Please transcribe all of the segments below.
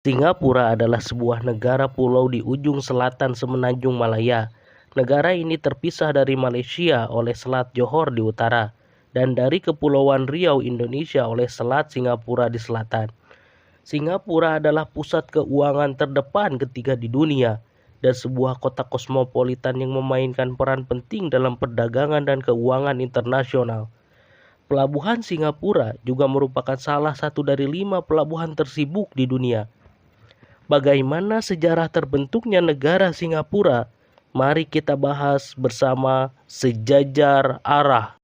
Singapura adalah sebuah negara pulau di ujung selatan semenanjung Malaya. Negara ini terpisah dari Malaysia oleh Selat Johor di utara dan dari Kepulauan Riau Indonesia oleh Selat Singapura di selatan. Singapura adalah pusat keuangan terdepan ketiga di dunia dan sebuah kota kosmopolitan yang memainkan peran penting dalam perdagangan dan keuangan internasional. Pelabuhan Singapura juga merupakan salah satu dari 5 pelabuhan tersibuk di dunia. Bagaimana sejarah terbentuknya negara Singapura? Mari kita bahas bersama Sejajar Arah.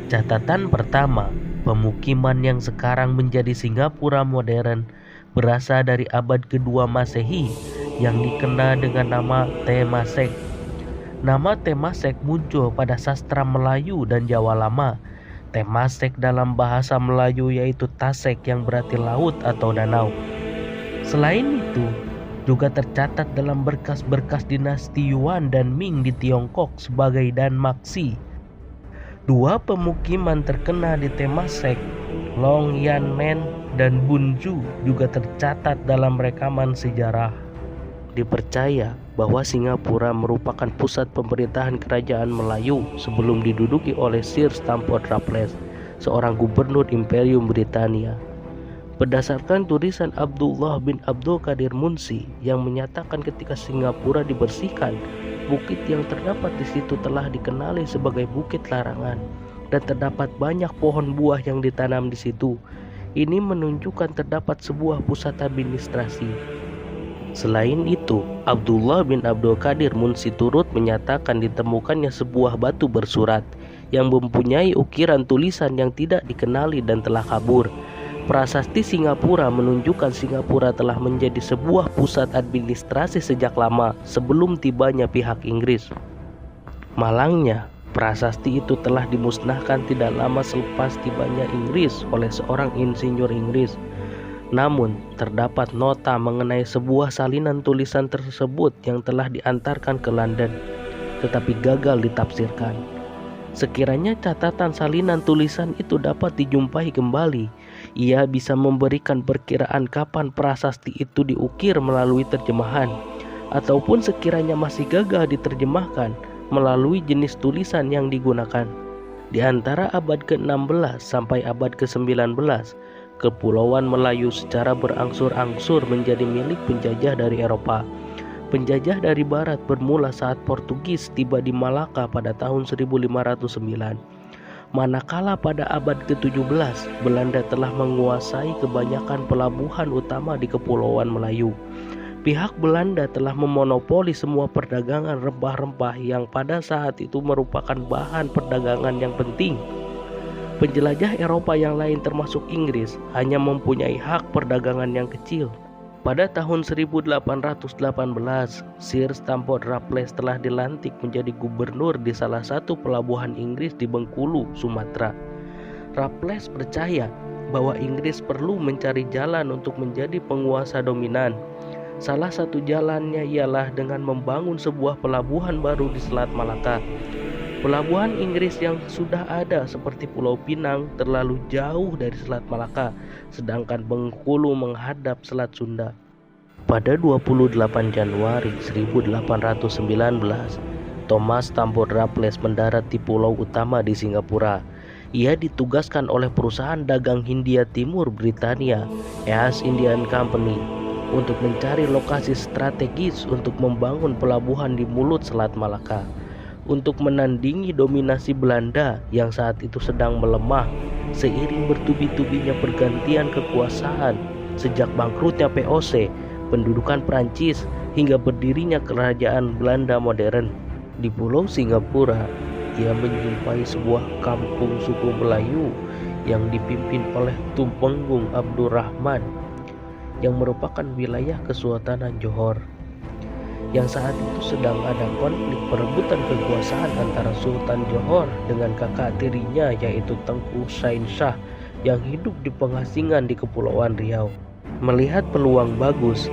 Catatan pertama, pemukiman yang sekarang menjadi Singapura modern berasal dari abad kedua Masehi yang dikenal dengan nama Temasek. Nama Temasek muncul pada sastra Melayu dan Jawa lama. Temasek dalam bahasa Melayu yaitu Tasek yang berarti laut atau danau. Selain itu, juga tercatat dalam berkas-berkas dinasti Yuan dan Ming di Tiongkok sebagai Dan Maxi. Dua pemukiman terkenal di Temasek, Long Yan Men dan Bunju, juga tercatat dalam rekaman sejarah. Dipercaya bahwa Singapura merupakan pusat pemerintahan kerajaan Melayu sebelum diduduki oleh Sir Stamford Raffles, seorang gubernur Imperium Britania. Berdasarkan tulisan Abdullah bin Abdul Qadir Munshi yang menyatakan ketika Singapura dibersihkan, bukit yang terdapat di situ telah dikenali sebagai Bukit Larangan dan terdapat banyak pohon buah yang ditanam di situ. Ini menunjukkan terdapat sebuah pusat administrasi. Selain itu, Abdullah bin Abdul Qadir Munshi turut menyatakan ditemukannya sebuah batu bersurat yang mempunyai ukiran tulisan yang tidak dikenali dan telah kabur. Prasasti Singapura menunjukkan Singapura telah menjadi sebuah pusat administrasi sejak lama sebelum tibanya pihak Inggris. Malangnya, prasasti itu telah dimusnahkan tidak lama selepas tibanya Inggris oleh seorang insinyur Inggris. Namun, terdapat nota mengenai sebuah salinan tulisan tersebut yang telah diantarkan ke London, tetapi gagal ditafsirkan. Sekiranya catatan salinan tulisan itu dapat dijumpai kembali, ia bisa memberikan perkiraan kapan prasasti itu diukir melalui terjemahan, ataupun sekiranya masih gagal diterjemahkan melalui jenis tulisan yang digunakan. Di antara abad ke-16 sampai abad ke-19, Kepulauan Melayu secara berangsur-angsur menjadi milik penjajah dari Eropa. Penjajah dari barat bermula saat Portugis tiba di Malaka pada tahun 1509. Manakala pada abad ke-17, Belanda telah menguasai kebanyakan pelabuhan utama di Kepulauan Melayu. Pihak Belanda telah memonopoli semua perdagangan rempah-rempah yang pada saat itu merupakan bahan perdagangan yang penting. Penjelajah Eropa yang lain termasuk Inggris hanya mempunyai hak perdagangan yang kecil. Pada tahun 1818, Sir Stamford Raffles telah dilantik menjadi gubernur di salah satu pelabuhan Inggris di Bengkulu, Sumatera. Raffles percaya bahwa Inggris perlu mencari jalan untuk menjadi penguasa dominan. Salah satu jalannya ialah dengan membangun sebuah pelabuhan baru di Selat Malaka. Pelabuhan Inggris yang sudah ada seperti Pulau Pinang terlalu jauh dari Selat Malaka, sedangkan Bengkulu menghadap Selat Sunda. Pada 28 Januari 1819, Thomas Stamford Raffles mendarat di pulau utama di Singapura. Ia ditugaskan oleh perusahaan dagang Hindia Timur Britania, East Indian Company, untuk mencari lokasi strategis untuk membangun pelabuhan di mulut Selat Malaka. Untuk menandingi dominasi Belanda yang saat itu sedang melemah seiring bertubi-tubinya pergantian kekuasaan sejak bangkrutnya VOC, pendudukan Prancis, hingga berdirinya kerajaan Belanda modern. Di Pulau Singapura, ia menjumpai sebuah kampung suku Melayu yang dipimpin oleh Tumenggung Abdurrahman yang merupakan wilayah Kesultanan Johor, yang saat itu sedang ada konflik perebutan kekuasaan antara Sultan Johor dengan kakak tirinya yaitu Tengku Sain Shah yang hidup di pengasingan di Kepulauan Riau. Melihat peluang bagus,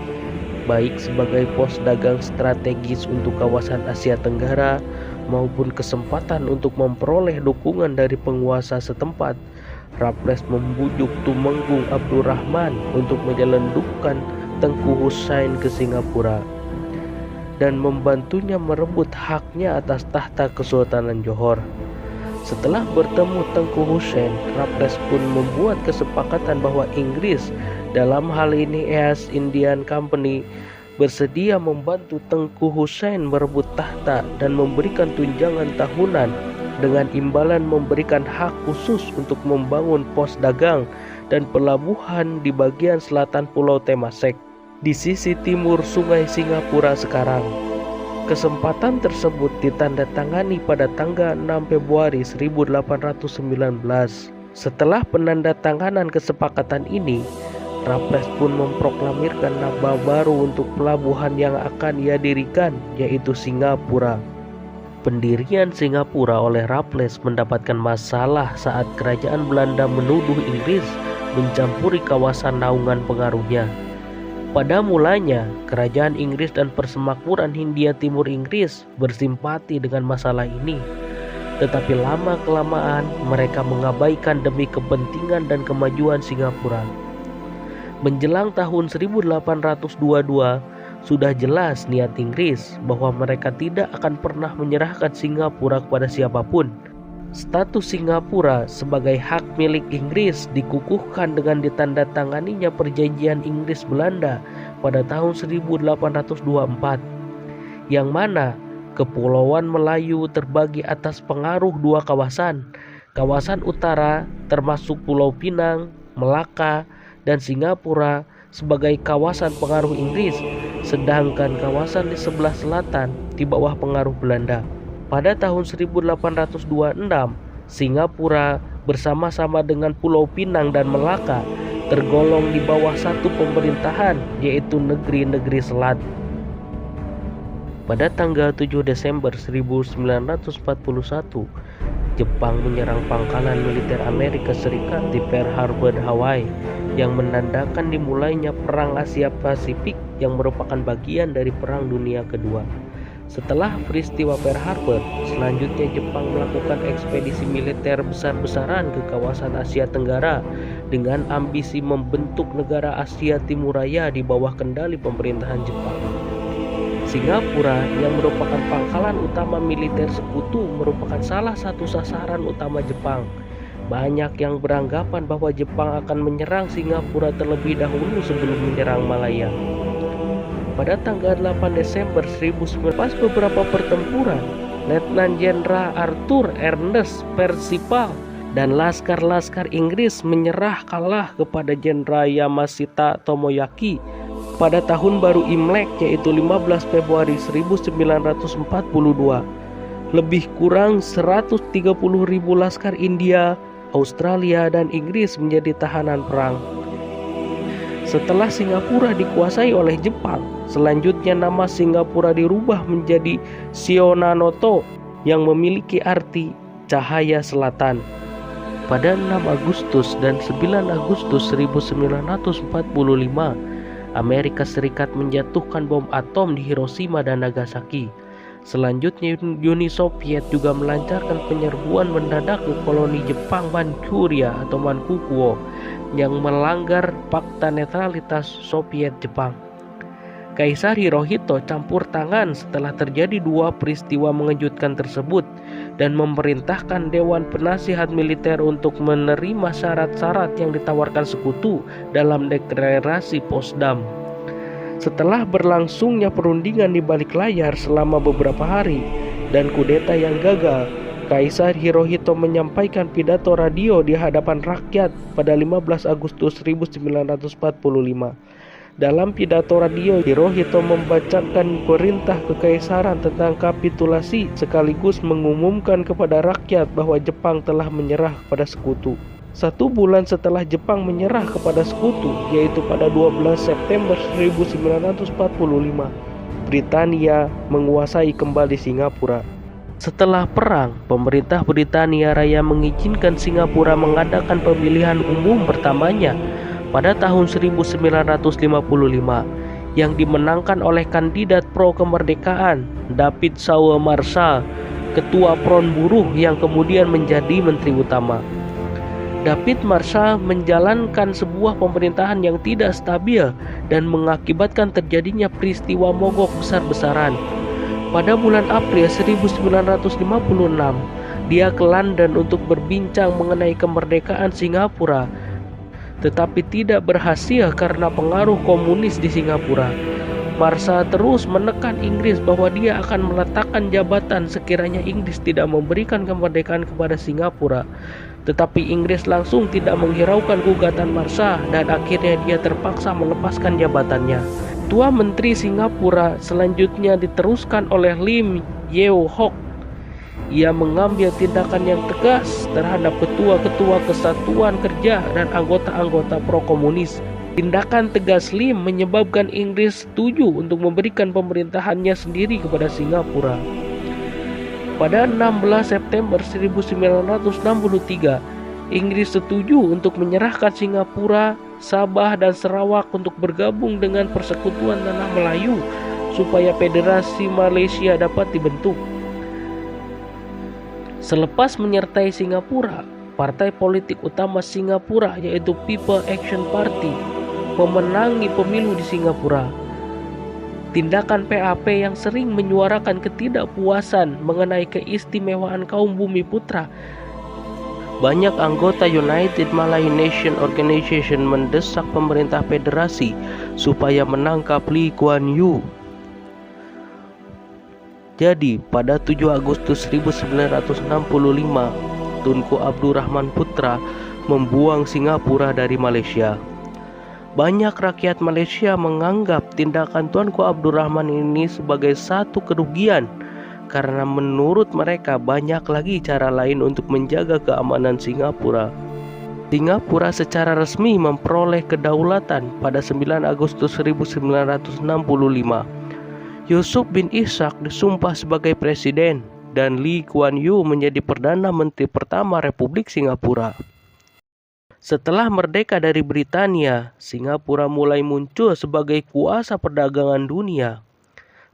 baik sebagai pos dagang strategis untuk kawasan Asia Tenggara maupun kesempatan untuk memperoleh dukungan dari penguasa setempat, Raffles membujuk Tumenggung Abdurrahman untuk menyelundupkan Tengku Husain ke Singapura dan membantunya merebut haknya atas tahta Kesultanan Johor. Setelah bertemu Tengku Husain, Raffles pun membuat kesepakatan bahwa Inggris, dalam hal ini East Indian Company, bersedia membantu Tengku Husain merebut tahta dan memberikan tunjangan tahunan dengan imbalan memberikan hak khusus untuk membangun pos dagang dan pelabuhan di bagian selatan Pulau Temasek di sisi timur Sungai Singapura sekarang. Kesempatan tersebut ditandatangani pada tanggal 6 Februari 1819. Setelah penandatanganan kesepakatan ini, Raffles pun memproklamirkan nama baru untuk pelabuhan yang akan ia dirikan, yaitu Singapura. Pendirian Singapura oleh Raffles mendapatkan masalah saat kerajaan Belanda menuduh Inggris mencampuri kawasan naungan pengaruhnya. Pada mulanya, kerajaan Inggris dan Persemakmuran Hindia Timur Inggris bersimpati dengan masalah ini. Tetapi lama-kelamaan mereka mengabaikan demi kepentingan dan kemajuan Singapura. Menjelang tahun 1822, sudah jelas niat Inggris bahwa mereka tidak akan pernah menyerahkan Singapura kepada siapapun. Status Singapura sebagai hak milik Inggris dikukuhkan dengan ditandatanganinya perjanjian Inggris-Belanda pada tahun 1824, yang mana Kepulauan Melayu terbagi atas pengaruh dua kawasan. Kawasan utara termasuk Pulau Pinang, Melaka, dan Singapura sebagai kawasan pengaruh Inggris, sedangkan kawasan di sebelah selatan di bawah pengaruh Belanda. Pada tahun 1826, Singapura bersama-sama dengan Pulau Pinang dan Melaka tergolong di bawah satu pemerintahan, yaitu Negeri-Negeri Selat. Pada tanggal 7 Desember 1941, Jepang menyerang pangkalan militer Amerika Serikat di Pearl Harbor, Hawaii, yang menandakan dimulainya Perang Asia Pasifik yang merupakan bagian dari Perang Dunia Kedua. Setelah peristiwa Pearl Harbor, selanjutnya Jepang melakukan ekspedisi militer besar-besaran ke kawasan Asia Tenggara dengan ambisi membentuk negara Asia Timur Raya di bawah kendali pemerintahan Jepang. Singapura yang merupakan pangkalan utama militer sekutu merupakan salah satu sasaran utama Jepang. Banyak yang beranggapan bahwa Jepang akan menyerang Singapura terlebih dahulu sebelum menyerang Malaya. Pada tanggal 8 Desember 1900, pas beberapa pertempuran, Letnan Jenderal Arthur Ernest Percival dan laskar-laskar Inggris menyerah kalah kepada Jenderal Yamashita Tomoyaki pada tahun baru Imlek, yaitu 15 Februari 1942. Lebih kurang 130.000 laskar India, Australia, dan Inggris menjadi tahanan perang. Setelah Singapura dikuasai oleh Jepang, selanjutnya nama Singapura dirubah menjadi Sionanoto yang memiliki arti cahaya selatan. Pada 6 Agustus dan 9 Agustus 1945, Amerika Serikat menjatuhkan bom atom di Hiroshima dan Nagasaki. Selanjutnya Uni Soviet juga melancarkan penyerbuan mendadak ke koloni Jepang Manchuria atau Manchukuo yang melanggar Fakta Netralitas Soviet Jepang. Kaisar Hirohito campur tangan setelah terjadi dua peristiwa mengejutkan tersebut dan memerintahkan Dewan Penasihat Militer untuk menerima syarat-syarat yang ditawarkan sekutu dalam deklarasi Potsdam. Setelah berlangsungnya perundingan di balik layar selama beberapa hari dan kudeta yang gagal, Kaisar Hirohito menyampaikan pidato radio di hadapan rakyat pada 15 Agustus 1945. Dalam pidato radio, Hirohito membacakan perintah kekaisaran tentang kapitulasi sekaligus mengumumkan kepada rakyat bahwa Jepang telah menyerah kepada sekutu. 1 bulan setelah Jepang menyerah kepada sekutu, yaitu pada 12 September 1945, Britania menguasai kembali Singapura. Setelah perang, pemerintah Britania Raya mengizinkan Singapura mengadakan pemilihan umum pertamanya pada tahun 1955 yang dimenangkan oleh kandidat pro kemerdekaan David Sawer Marshall, ketua Front Buruh yang kemudian menjadi menteri utama. David Marshall menjalankan sebuah pemerintahan yang tidak stabil dan mengakibatkan terjadinya peristiwa mogok besar-besaran. Pada bulan April 1956, dia ke London untuk berbincang mengenai kemerdekaan Singapura, tetapi tidak berhasil karena pengaruh komunis di Singapura. Marshall terus menekan Inggris bahwa dia akan meletakkan jabatan sekiranya Inggris tidak memberikan kemerdekaan kepada Singapura. Tetapi Inggris langsung tidak menghiraukan gugatan Marshall dan akhirnya dia terpaksa melepaskan jabatannya. Ketua Menteri Singapura selanjutnya diteruskan oleh Lim Yew Hock. Ia mengambil tindakan yang tegas terhadap ketua-ketua Kesatuan Kerja dan anggota-anggota pro-komunis. Tindakan tegas Lim menyebabkan Inggris setuju untuk memberikan pemerintahannya sendiri kepada Singapura. Pada 16 September 1963, Inggris setuju untuk menyerahkan Singapura, Sabah, dan Sarawak untuk bergabung dengan Persekutuan Tanah Melayu supaya Federasi Malaysia dapat dibentuk. Selepas menyertai Singapura, partai politik utama Singapura yaitu People Action Party memenangi pemilu di Singapura. Tindakan PAP yang sering menyuarakan ketidakpuasan mengenai keistimewaan kaum Bumi Putra. Banyak anggota United Malay Nation Organization mendesak pemerintah federasi supaya menangkap Lee Kuan Yew. Jadi, pada 7 Agustus 1965, Tunku Abdul Rahman Putra membuang Singapura dari Malaysia. Banyak rakyat Malaysia menganggap tindakan Tunku Abdul Rahman ini sebagai satu kerugian, karena menurut mereka banyak lagi cara lain untuk menjaga keamanan Singapura. Singapura secara resmi memperoleh kedaulatan pada 9 Agustus 1965. Yusuf bin Ishak disumpah sebagai presiden dan Lee Kuan Yew menjadi Perdana Menteri pertama Republik Singapura. Setelah merdeka dari Britania, Singapura mulai muncul sebagai kuasa perdagangan dunia.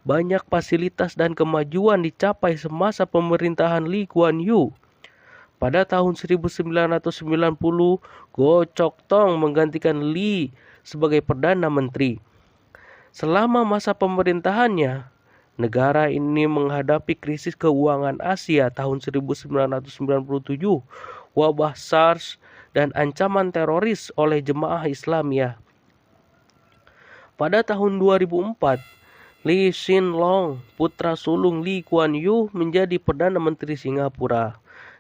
Banyak fasilitas dan kemajuan dicapai semasa pemerintahan Lee Kuan Yew. Pada tahun 1990, Goh Chok Tong menggantikan Lee sebagai Perdana Menteri. Selama masa pemerintahannya, negara ini menghadapi krisis keuangan Asia tahun 1997, wabah SARS, dan ancaman teroris oleh jemaah Islamiyah. Pada tahun 2004, Lee Hsien Loong, putra sulung Lee Kuan Yew, menjadi Perdana Menteri Singapura.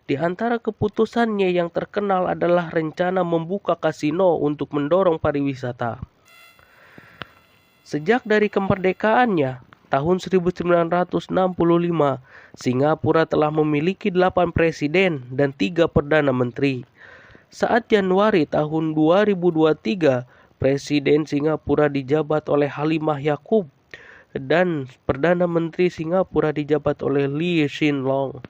Di antara keputusannya yang terkenal adalah rencana membuka kasino untuk mendorong pariwisata. Sejak dari kemerdekaannya, tahun 1965, Singapura telah memiliki 8 presiden dan 3 Perdana Menteri. Saat Januari tahun 2023, Presiden Singapura dijabat oleh Halimah Yacob dan Perdana Menteri Singapura dijabat oleh Lee Hsien Loong.